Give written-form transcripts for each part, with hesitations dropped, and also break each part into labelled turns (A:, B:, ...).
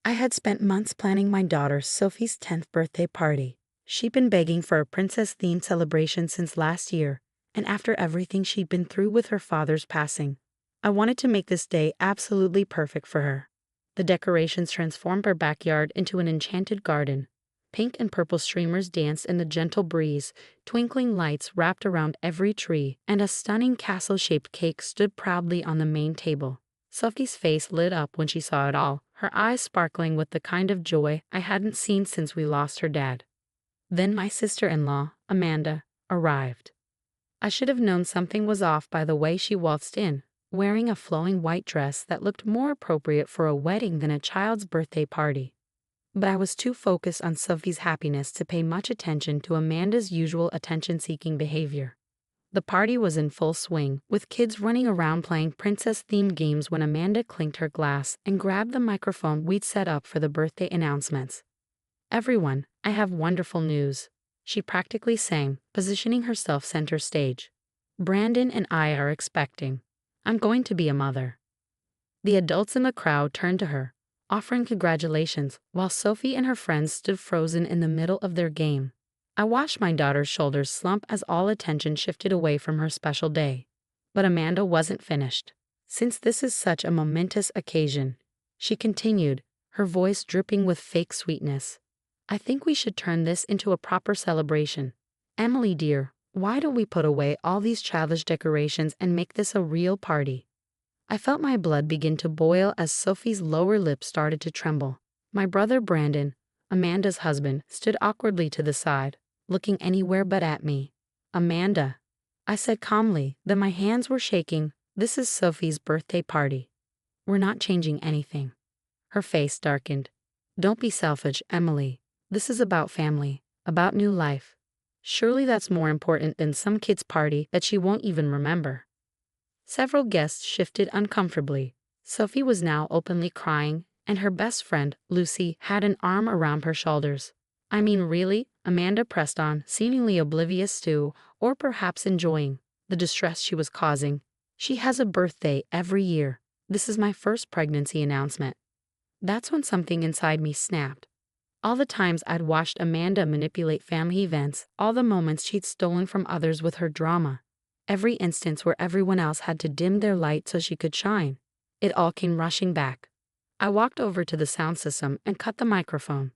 A: I had spent months planning my daughter Sophie's 10th birthday party. She'd been begging for a princess-themed celebration since last year, and after everything she'd been through with her father's passing, I wanted to make this day absolutely perfect for her. The decorations transformed her backyard into an enchanted garden. Pink and purple streamers danced in the gentle breeze, twinkling lights wrapped around every tree, and a stunning castle-shaped cake stood proudly on the main table. Sophie's face lit up when she saw it all, her eyes sparkling with the kind of joy I hadn't seen since we lost her dad. Then my sister-in-law, Amanda, arrived. I should have known something was off by the way she waltzed in, wearing a flowing white dress that looked more appropriate for a wedding than a child's birthday party. But I was too focused on Sophie's happiness to pay much attention to Amanda's usual attention-seeking behavior. The party was in full swing, with kids running around playing princess-themed games when Amanda clinked her glass and grabbed the microphone we'd set up for the birthday announcements. "Everyone, I have wonderful news," she practically sang, positioning herself center stage. "Brandon and I are expecting. I'm going to be a mother." The adults in the crowd turned to her, offering congratulations, while Sophie and her friends stood frozen in the middle of their game. I watched my daughter's shoulders slump as all attention shifted away from her special day. But Amanda wasn't finished. "Since this is such a momentous occasion," she continued, her voice dripping with fake sweetness, "I think we should turn this into a proper celebration. Emily dear, why don't we put away all these childish decorations and make this a real party?" I felt my blood begin to boil as Sophie's lower lip started to tremble. My brother Brandon, Amanda's husband, stood awkwardly to the side, looking anywhere but at me. "Amanda," I said calmly, though my hands were shaking, "this is Sophie's birthday party. We're not changing anything." Her face darkened. "Don't be selfish, Emily. This is about family, about new life. Surely that's more important than some kid's party that she won't even remember." Several guests shifted uncomfortably. Sophie was now openly crying, and her best friend, Lucy, had an arm around her shoulders. "I mean, really?" Amanda pressed on, seemingly oblivious to, or perhaps enjoying, the distress she was causing. "She has a birthday every year. This is my first pregnancy announcement." That's when something inside me snapped. All the times I'd watched Amanda manipulate family events, all the moments she'd stolen from others with her drama, every instance where everyone else had to dim their light so she could shine, it all came rushing back. I walked over to the sound system and cut the microphone.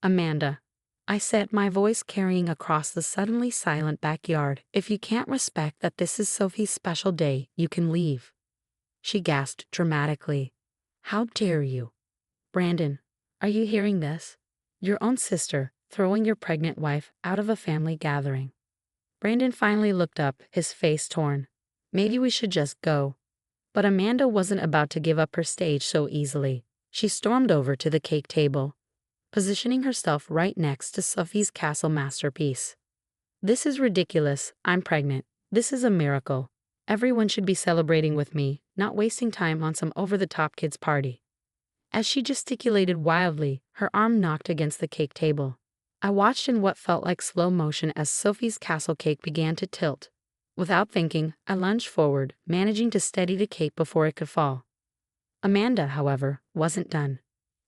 A: "Amanda," I said, my voice carrying across the suddenly silent backyard, "if you can't respect that this is Sophie's special day, you can leave." She gasped dramatically. "How dare you? Brandon, are you hearing this? Your own sister throwing your pregnant wife out of a family gathering." Brandon finally looked up, his face torn. "Maybe we should just go." But Amanda wasn't about to give up her stage so easily. She stormed over to the cake table, positioning herself right next to Sophie's castle masterpiece. "This is ridiculous. I'm pregnant. This is a miracle. Everyone should be celebrating with me, not wasting time on some over-the-top kids' party." As she gesticulated wildly, her arm knocked against the cake table. I watched in what felt like slow motion as Sophie's castle cake began to tilt. Without thinking, I lunged forward, managing to steady the cake before it could fall. Amanda, however, wasn't done.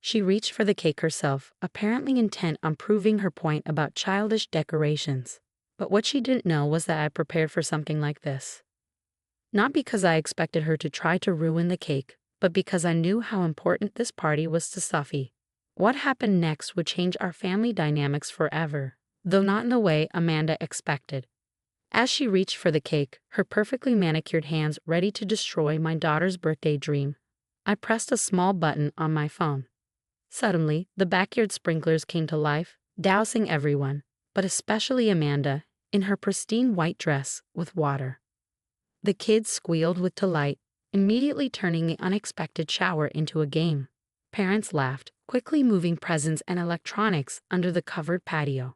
A: She reached for the cake herself, apparently intent on proving her point about childish decorations. But what she didn't know was that I prepared for something like this. Not because I expected her to try to ruin the cake, but because I knew how important this party was to Sophie. What happened next would change our family dynamics forever, though not in the way Amanda expected. As she reached for the cake, her perfectly manicured hands ready to destroy my daughter's birthday dream, I pressed a small button on my phone. Suddenly, the backyard sprinklers came to life, dousing everyone, but especially Amanda, in her pristine white dress, with water. The kids squealed with delight, immediately turning the unexpected shower into a game. Parents laughed, quickly moving presents and electronics under the covered patio.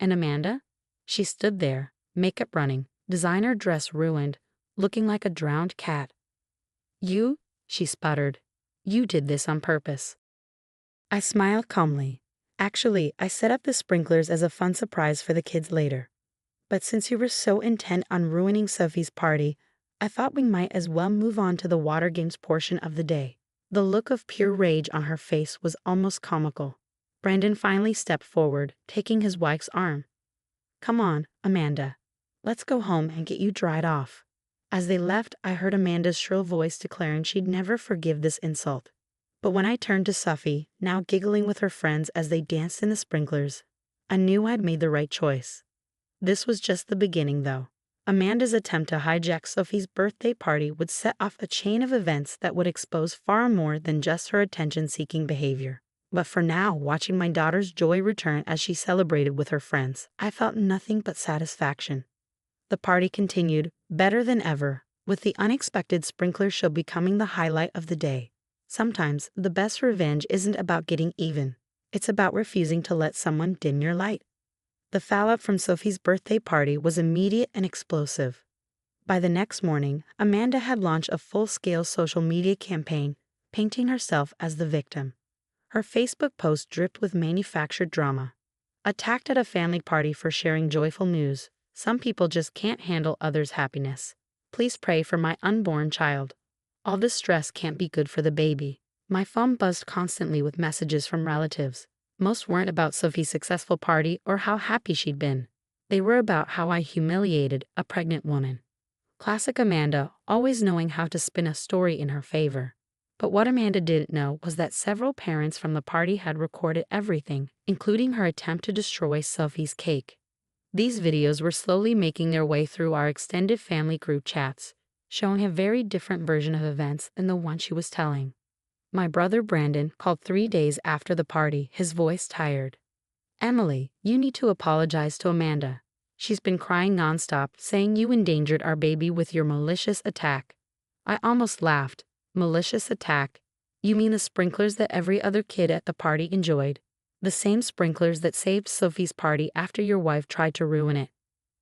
A: And Amanda? She stood there, makeup running, designer dress ruined, looking like a drowned cat. "You?" she sputtered. "You did this on purpose." I smiled calmly. "Actually, I set up the sprinklers as a fun surprise for the kids later. But since you were so intent on ruining Sophie's party, I thought we might as well move on to the water games portion of the day." The look of pure rage on her face was almost comical. Brandon finally stepped forward, taking his wife's arm. "Come on, Amanda. Let's go home and get you dried off." As they left, I heard Amanda's shrill voice declaring she'd never forgive this insult. But when I turned to Sophie, now giggling with her friends as they danced in the sprinklers, I knew I'd made the right choice. This was just the beginning, though. Amanda's attempt to hijack Sophie's birthday party would set off a chain of events that would expose far more than just her attention-seeking behavior. But for now, watching my daughter's joy return as she celebrated with her friends, I felt nothing but satisfaction. The party continued, better than ever, with the unexpected sprinkler show becoming the highlight of the day. Sometimes, the best revenge isn't about getting even. It's about refusing to let someone dim your light. The fallout from Sophie's birthday party was immediate and explosive. By the next morning, Amanda had launched a full-scale social media campaign, painting herself as the victim. Her Facebook post dripped with manufactured drama. Attacked at a family party for sharing joyful news. Some people just can't handle others' happiness. Please pray for my unborn child. All this stress can't be good for the baby. My phone buzzed constantly with messages from relatives. Most weren't about Sophie's successful party or how happy she'd been. They were about how I humiliated a pregnant woman. Classic Amanda, always knowing how to spin a story in her favor. But what Amanda didn't know was that several parents from the party had recorded everything, including her attempt to destroy Sophie's cake. These videos were slowly making their way through our extended family group chats, showing a very different version of events than the one she was telling. My brother Brandon called 3 days after the party, his voice tired. "Emily, you need to apologize to Amanda. She's been crying nonstop, saying you endangered our baby with your malicious attack." I almost laughed. Malicious attack? You mean the sprinklers that every other kid at the party enjoyed? The same sprinklers that saved Sophie's party after your wife tried to ruin it.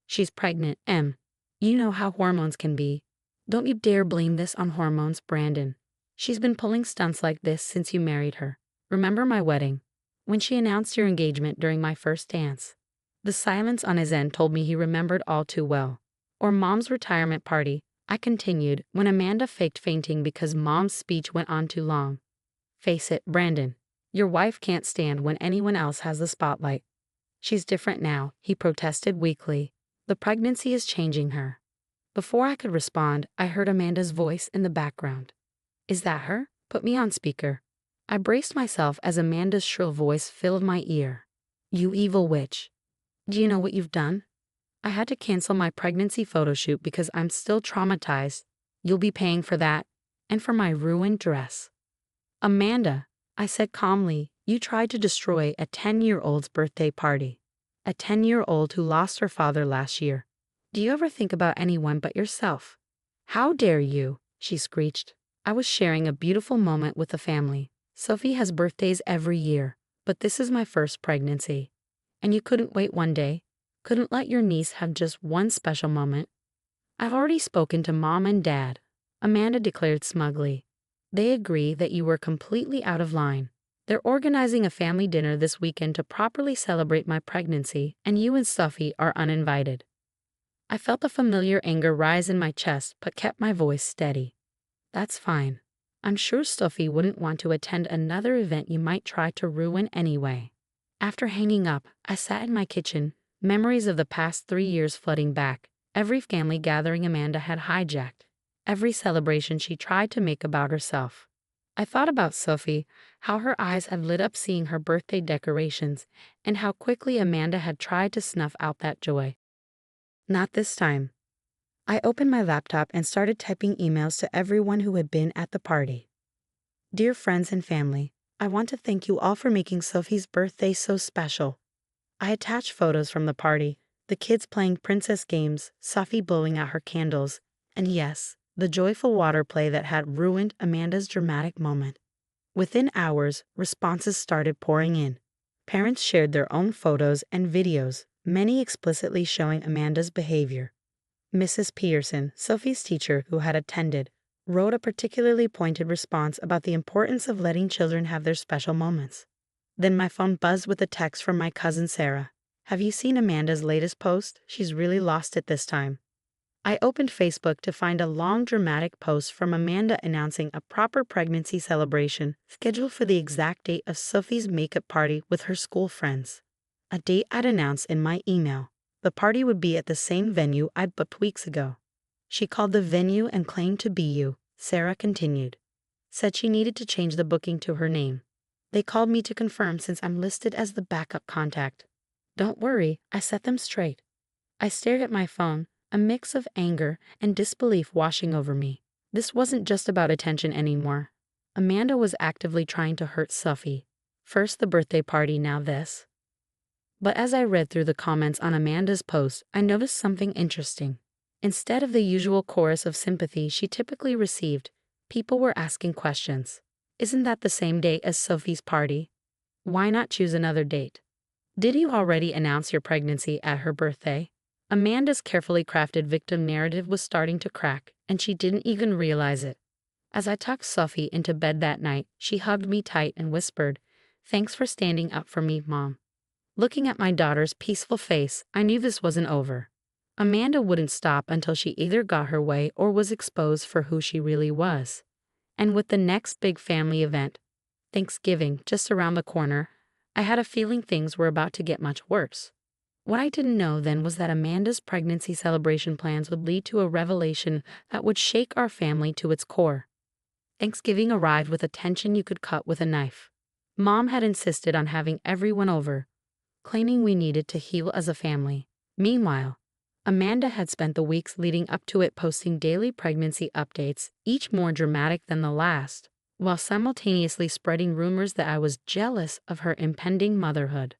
A: She's pregnant, Em. You know how hormones can be. Don't you dare blame this on hormones, Brandon. She's been pulling stunts like this since you married her. Remember my wedding? When she announced your engagement during my first dance. The silence on his end told me he remembered all too well. Or Mom's retirement party, I continued, when Amanda faked fainting because Mom's speech went on too long. Face it, Brandon. Your wife can't stand when anyone else has the spotlight. She's different now, he protested weakly. The pregnancy is changing her. Before I could respond, I heard Amanda's voice in the background. Is that her? Put me on speaker. I braced myself as Amanda's shrill voice filled my ear. You evil witch. Do you know what you've done? I had to cancel my pregnancy photo shoot because I'm still traumatized. You'll be paying for that, and for my ruined dress. Amanda, I said calmly, you tried to destroy a 10-year-old's birthday party. A 10-year-old who lost her father last year. Do you ever think about anyone but yourself? How dare you, she screeched. I was sharing a beautiful moment with the family. Sophie has birthdays every year, but this is my first pregnancy. And you couldn't wait one day? Couldn't let your niece have just one special moment? I've already spoken to Mom and Dad, Amanda declared smugly. They agree that you were completely out of line. They're organizing a family dinner this weekend to properly celebrate my pregnancy, and you and Sophie are uninvited. I felt the familiar anger rise in my chest, but kept my voice steady. That's fine. I'm sure Sophie wouldn't want to attend another event you might try to ruin anyway. After hanging up, I sat in my kitchen, memories of the past 3 years flooding back. Every family gathering Amanda had hijacked. Every celebration she tried to make about herself. I thought about Sophie, how her eyes had lit up seeing her birthday decorations, and how quickly Amanda had tried to snuff out that joy. Not this time. I opened my laptop and started typing emails to everyone who had been at the party. Dear friends and family, I want to thank you all for making Sophie's birthday so special. I attached photos from the party, the kids playing princess games, Sophie blowing out her candles, and yes, the joyful water play that had ruined Amanda's dramatic moment. Within hours, responses started pouring in. Parents shared their own photos and videos, many explicitly showing Amanda's behavior. Mrs. Peterson, Sophie's teacher who had attended, wrote a particularly pointed response about the importance of letting children have their special moments. Then my phone buzzed with a text from my cousin Sarah. Have you seen Amanda's latest post? She's really lost it this time. I opened Facebook to find a long dramatic post from Amanda announcing a proper pregnancy celebration scheduled for the exact date of Sophie's makeup party with her school friends. A date I'd announced in my email. The party would be at the same venue I'd booked weeks ago. She called the venue and claimed to be you, Sarah continued. Said she needed to change the booking to her name. They called me to confirm since I'm listed as the backup contact. Don't worry, I set them straight. I stared at my phone, a mix of anger and disbelief washing over me. This wasn't just about attention anymore. Amanda was actively trying to hurt Sophie. First the birthday party, now this. But as I read through the comments on Amanda's post, I noticed something interesting. Instead of the usual chorus of sympathy she typically received, people were asking questions. Isn't that the same date as Sophie's party? Why not choose another date? Did you already announce your pregnancy at her birthday? Amanda's carefully crafted victim narrative was starting to crack, and she didn't even realize it. As I tucked Sophie into bed that night, she hugged me tight and whispered, "Thanks for standing up for me, Mom." Looking at my daughter's peaceful face, I knew this wasn't over. Amanda wouldn't stop until she either got her way or was exposed for who she really was. And with the next big family event, Thanksgiving, just around the corner, I had a feeling things were about to get much worse. What I didn't know then was that Amanda's pregnancy celebration plans would lead to a revelation that would shake our family to its core. Thanksgiving arrived with a tension you could cut with a knife. Mom had insisted on having everyone over, claiming we needed to heal as a family. Meanwhile, Amanda had spent the weeks leading up to it posting daily pregnancy updates, each more dramatic than the last, while simultaneously spreading rumors that I was jealous of her impending motherhood.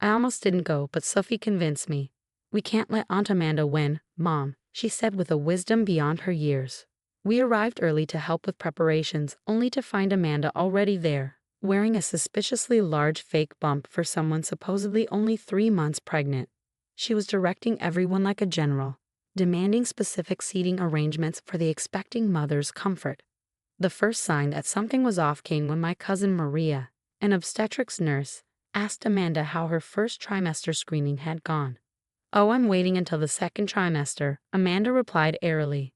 A: I almost didn't go, but Sophie convinced me. "We can't let Aunt Amanda win, Mom," she said with a wisdom beyond her years. We arrived early to help with preparations, only to find Amanda already there, wearing a suspiciously large fake bump for someone supposedly only 3 months pregnant. She was directing everyone like a general, demanding specific seating arrangements for the expecting mother's comfort. The first sign that something was off came when my cousin Maria, an obstetrics nurse, asked Amanda how her first trimester screening had gone. "Oh, I'm waiting until the second trimester," Amanda replied airily.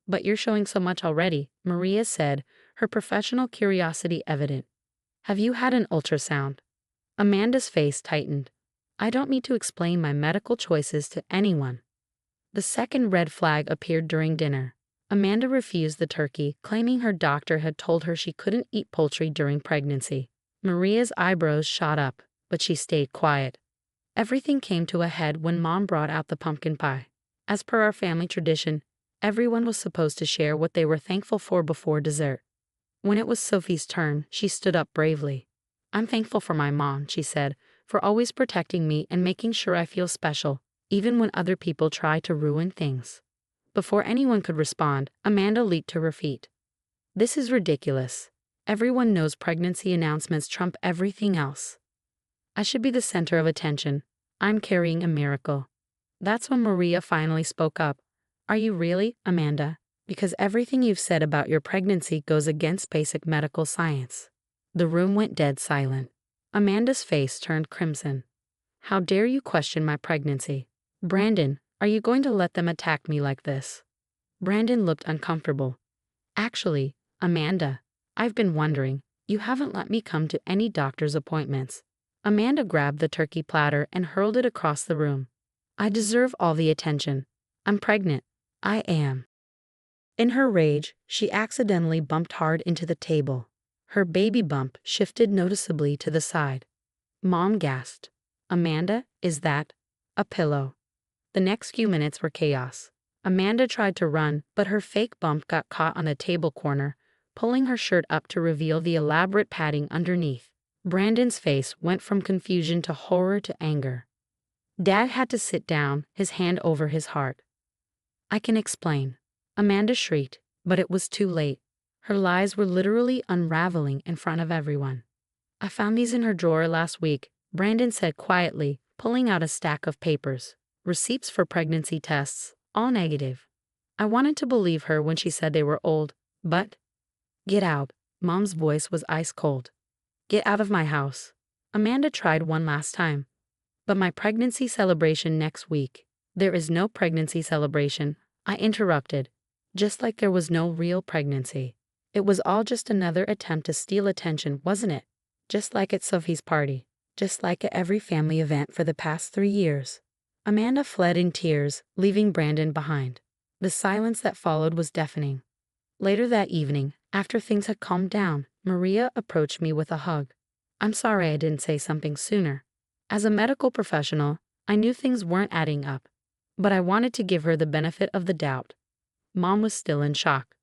A: "But you're showing so much already," Maria said, her professional curiosity evident. "Have you had an ultrasound?" Amanda's face tightened. I don't need to explain my medical choices to anyone. The second red flag appeared during dinner. Amanda refused the turkey, claiming her doctor had told her she couldn't eat poultry during pregnancy. Maria's eyebrows shot up, but she stayed quiet. Everything came to a head when Mom brought out the pumpkin pie. As per our family tradition, everyone was supposed to share what they were thankful for before dessert. When it was Sophie's turn, she stood up bravely. "I'm thankful for my mom," she said, "for always protecting me and making sure I feel special, even when other people try to ruin things." Before anyone could respond, Amanda leaped to her feet. "This is ridiculous. Everyone knows pregnancy announcements trump everything else. I should be the center of attention. I'm carrying a miracle." That's when Maria finally spoke up. "Are you really, Amanda? Because everything you've said about your pregnancy goes against basic medical science." The room went dead silent. Amanda's face turned crimson. "How dare you question my pregnancy? Brandon, are you going to let them attack me like this?" Brandon looked uncomfortable. "Actually, Amanda, I've been wondering, you haven't let me come to any doctor's appointments." Amanda grabbed the turkey platter and hurled it across the room. "I deserve all the attention. I'm pregnant. I am." In her rage, she accidentally bumped hard into the table. Her baby bump shifted noticeably to the side. Mom gasped. "Amanda, is that a pillow?" The next few minutes were chaos. Amanda tried to run, but her fake bump got caught on the table corner, pulling her shirt up to reveal the elaborate padding underneath. Brandon's face went from confusion to horror to anger. Dad had to sit down, his hand over his heart. "I can explain," Amanda shrieked, but it was too late. Her lies were literally unraveling in front of everyone. "I found these in her drawer last week," Brandon said quietly, pulling out a stack of papers. Receipts for pregnancy tests, all negative. I wanted to believe her when she said they were old, but... "Get out." Mom's voice was ice cold. "Get out of my house." Amanda tried one last time. "But my pregnancy celebration next week." "There is no pregnancy celebration. I interrupted, just like there was no real pregnancy. It was all just another attempt to steal attention, wasn't it? Just like at Sophie's party. Just like at every family event for the past 3 years. Amanda fled in tears, leaving Brandon behind. The silence that followed was deafening. Later that evening, after things had calmed down, Maria approached me with a hug. I'm sorry I didn't say something sooner. As a medical professional, I knew things weren't adding up. But I wanted to give her the benefit of the doubt. Mom was still in shock.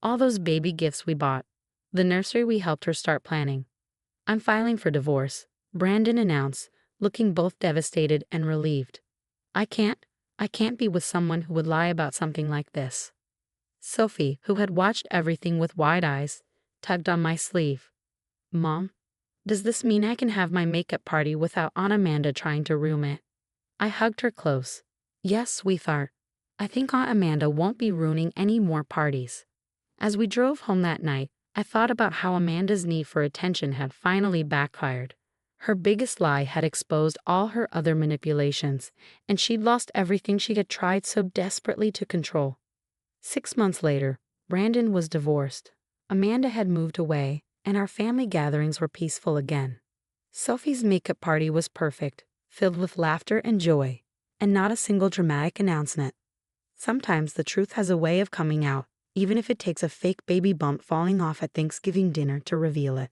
A: All those baby gifts we bought. The nursery we helped her start planning. I'm filing for divorce, Brandon announced, looking both devastated and relieved. I can't be with someone who would lie about something like this. Sophie, who had watched everything with wide eyes, tugged on my sleeve. Mom, does this mean I can have my makeup party without Aunt Amanda trying to ruin it? I hugged her close. Yes, sweetheart. I think Aunt Amanda won't be ruining any more parties. As we drove home that night, I thought about how Amanda's need for attention had finally backfired. Her biggest lie had exposed all her other manipulations, and she'd lost everything she had tried so desperately to control. 6 months later, Brandon was divorced. Amanda had moved away, and our family gatherings were peaceful again. Sophie's makeup party was perfect, filled with laughter and joy, and not a single dramatic announcement. Sometimes the truth has a way of coming out, even if it takes a fake baby bump falling off at Thanksgiving dinner to reveal it.